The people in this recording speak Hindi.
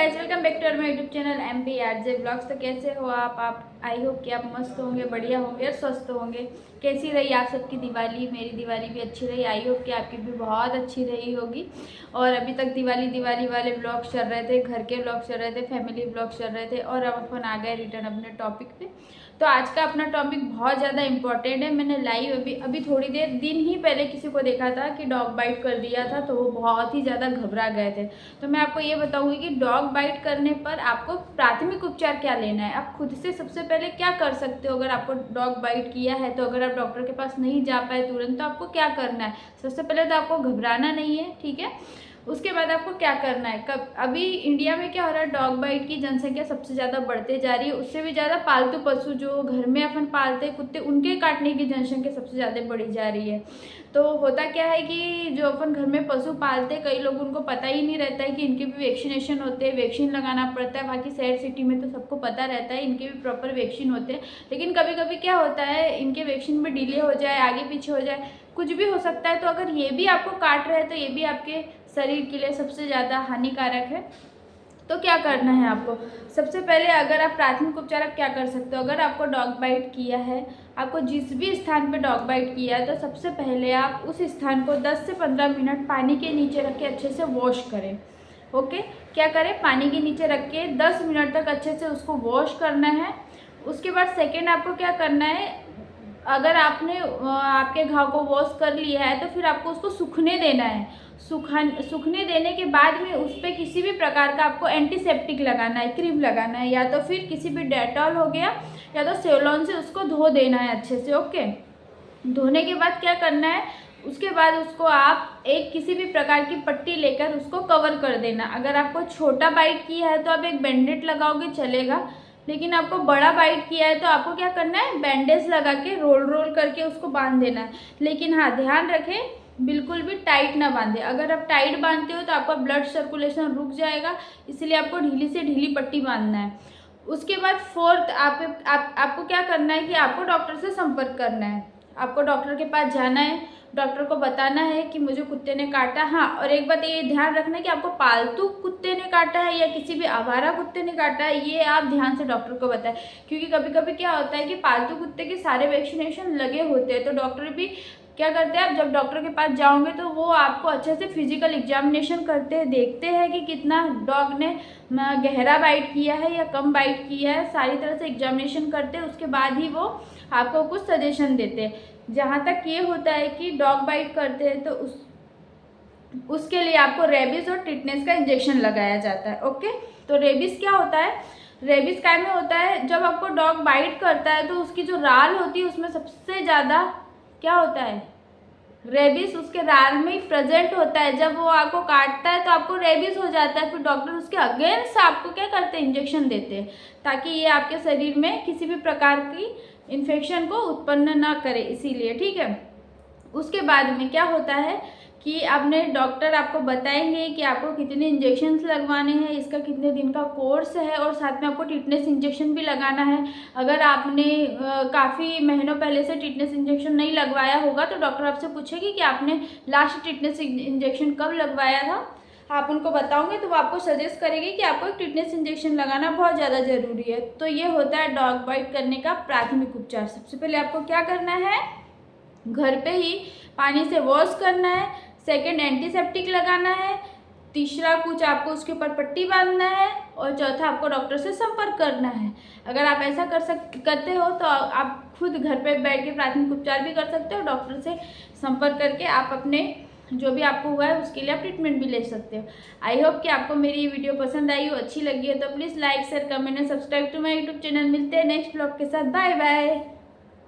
Guys, welcome back to my YouTube channel MP RJ blogs. तो कैसे हो आप आई होप कि आप मस्त होंगे, बढ़िया होंगे और स्वस्थ होंगे। कैसी रही आप सबकी दिवाली? मेरी दिवाली भी अच्छी रही। आई होप कि आपकी भी बहुत अच्छी रही होगी। और अभी तक दिवाली वाले ब्लॉग्स चल रहे थे, घर के ब्लॉग्स चल रहे थे, फैमिली ब्लॉग्स चल रहे थे और अब अपन आ गए रिटर्न अपने टॉपिक पे। तो आज का अपना टॉपिक बहुत ज़्यादा इंपॉर्टेंट है। मैंने लाइव अभी थोड़ी देर दिन ही पहले किसी को देखा था कि डॉग बाइट कर दिया था, तो वो बहुत ही ज़्यादा घबरा गए थे। तो मैं आपको ये बताऊंगी कि डॉग बाइट करने पर आपको प्राथमिक उपचार क्या लेना है। आप खुद से सबसे पहले क्या कर सकते हो अगर आपको डॉग बाइट किया है। तो अगर आप डॉक्टर के पास नहीं जा पाए तुरंत, तो आपको क्या करना है। सबसे पहले तो आपको घबराना नहीं है, ठीक है। उसके बाद आपको क्या करना है। अभी इंडिया में क्या हो रहा है, डॉग बाइट की जनसंख्या सबसे ज़्यादा बढ़ते जा रही है। उससे भी ज़्यादा पालतू पशु जो घर में अपन पालते कुत्ते, उनके काटने की जनसंख्या सबसे ज़्यादा बढ़ी जा रही है। तो होता क्या है कि जो अपन घर में पशु पालते, कई लोग उनको पता ही नहीं रहता है कि इनके भी वैक्सीनेशन होते हैं, वैक्सीन लगाना पड़ता है। बाकी शहर सिटी में तो सबको पता रहता है इनके भी प्रॉपर वैक्सीन होते हैं। लेकिन कभी कभी क्या होता है, इनके वैक्सीन में डिले हो जाए, आगे पीछे हो जाए, कुछ भी हो सकता है। तो अगर ये भी आपको काट रहे हैं तो ये भी आपके शरीर के लिए सबसे ज़्यादा हानिकारक है। तो क्या करना है आपको, सबसे पहले अगर आप प्राथमिक उपचार आप क्या कर सकते हो। अगर आपको डॉग बाइट किया है, आपको जिस भी स्थान पे डॉग बाइट किया है, तो सबसे पहले आप उस स्थान को 10 से 15 मिनट पानी के नीचे रख के अच्छे से वॉश करें। ओके, क्या करें, पानी के नीचे रख के 10 मिनट तक अच्छे से उसको वॉश करना है। उसके बाद सेकेंड आपको क्या करना है, अगर आपने आपके घाव को वॉश कर लिया है तो फिर आपको उसको सूखने देना है। सूखने देने के बाद में उस पर किसी भी प्रकार का आपको एंटीसेप्टिक लगाना है, क्रीम लगाना है, या तो फिर किसी भी डेटॉल हो गया या तो सेवलॉन से उसको धो देना है अच्छे से। ओके, धोने के बाद क्या करना है, उसके बाद उसको आप एक किसी भी प्रकार की पट्टी लेकर उसको कवर कर देना। अगर आपको छोटा बाइट किया है तो आप एक बैंडेज लगाओगे चलेगा, लेकिन आपको बड़ा बाइट किया है तो आपको क्या करना है, बैंडेज लगा के रोल करके उसको बांध देना है। लेकिन हाँ, ध्यान रखें, बिल्कुल भी टाइट ना बांधे। अगर आप टाइट बांधते हो तो आपका ब्लड सर्कुलेशन रुक जाएगा, इसलिए आपको ढीली से ढीली पट्टी बांधना है। उसके बाद फोर्थ आपको क्या करना है कि आपको डॉक्टर से संपर्क करना है। आपको डॉक्टर के पास जाना है, डॉक्टर को बताना है कि मुझे कुत्ते ने काटा। हाँ, और एक बात ये ध्यान रखना है कि आपको पालतू कुत्ते ने काटा है या किसी भी आवारा कुत्ते ने काटा है, ये आप ध्यान से डॉक्टर को बताएं। क्योंकि कभी कभी क्या होता है कि पालतू कुत्ते के सारे वैक्सीनेशन लगे होते हैं, तो डॉक्टर भी क्या करते हैं, आप जब डॉक्टर के पास जाओगे तो वो आपको अच्छे से फिजिकल एग्जामिनेशन करते हैं, देखते हैं कि कितना डॉग ने गहरा बाइट किया है या कम बाइट किया है, सारी तरह से एग्जामिनेशन करते हैं। उसके बाद ही वो आपको कुछ सजेशन देते हैं। जहाँ तक ये होता है कि डॉग बाइट करते हैं तो उसके लिए आपको रेबीज और टिटनेस का इंजेक्शन लगाया जाता है। ओके, तो रेबीज क्या होता है, रेबीज काय में होता है, जब आपको डॉग बाइट करता है तो उसकी जो राल होती है उसमें सबसे ज़्यादा क्या होता है, रेबीज उसके राल में ही प्रेजेंट होता है। जब वो आपको काटता है तो आपको रेबीज हो जाता है, फिर डॉक्टर उसके अगेंस्ट आपको क्या करते हैं, इंजेक्शन देते हैं, ताकि ये आपके शरीर में किसी भी प्रकार की इन्फेक्शन को उत्पन्न ना करे, इसीलिए, ठीक है। उसके बाद में क्या होता है कि आपने डॉक्टर आपको बताएंगे कि आपको कितने इंजेक्शन्स लगवाने हैं, इसका कितने दिन का कोर्स है, और साथ में आपको टिटनेस इंजेक्शन भी लगाना है। अगर आपने काफ़ी महीनों पहले से टिटनेस इंजेक्शन नहीं लगवाया होगा तो डॉक्टर आपसे पूछेगी कि आपने लास्ट टिटनेस इंजेक्शन कब लगवाया था। आप उनको बताओगे तो वो आपको सजेस्ट करेगी कि आपको एक टिटनेस इंजेक्शन लगाना बहुत ज़्यादा ज़रूरी है। तो ये होता है डॉग बाइट करने का प्राथमिक उपचार। सबसे पहले आपको क्या करना है, घर पे ही पानी से वॉश करना है। सेकंड, एंटीसेप्टिक लगाना है। तीसरा, कुछ आपको उसके ऊपर पट्टी बांधना है। और चौथा, आपको डॉक्टर से संपर्क करना है। अगर आप ऐसा करते हो तो आप खुद घर पे बैठ के प्राथमिक उपचार भी कर सकते हो। डॉक्टर से संपर्क करके आप अपने जो भी आपको हुआ है उसके लिए आप ट्रीटमेंट भी ले सकते हो। आई होप कि आपको मेरी ये वीडियो पसंद आई हो, अच्छी लगी है तो please like share comment and subscribe to my YouTube channel. मिलते हैं नेक्स्ट ब्लॉग के साथ। Bye bye.